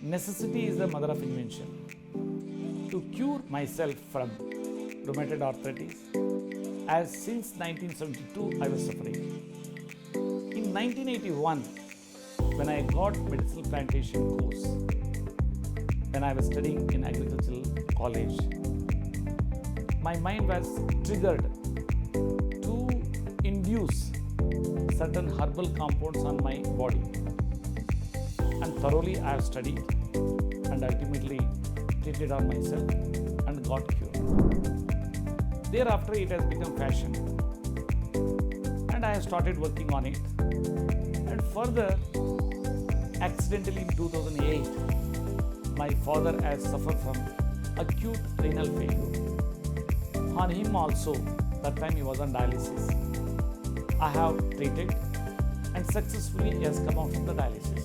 necessity is the mother of invention. To cure myself from rheumatoid arthritis, as since 1972 I was suffering. In 1981, when I got medicinal plantation course, when I was studying in agricultural college, my mind was triggered to induce certain herbal compounds on my body. And thoroughly I have studied and ultimately treated on myself and got cured. Thereafter it has become fashion and I have started working on it. And further, accidentally in 2008, my father has suffered from acute renal failure. On him also, that time he was on dialysis. I have treated and successfully he has come out from the dialysis.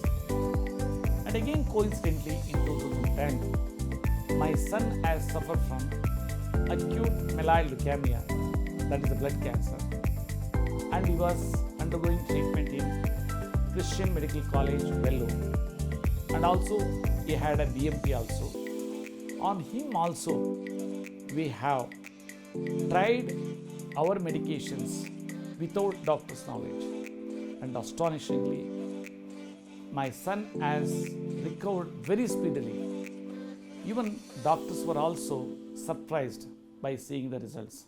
And again coincidentally in 2010, my son has suffered from acute myeloid leukemia, that is a blood cancer, and he was undergoing treatment in Christian Medical College, Vellore, and also he had a BMP also. On him also we have tried our medications without doctor's knowledge, and astonishingly my son has recovered very speedily. Even doctors were also surprised by seeing the results.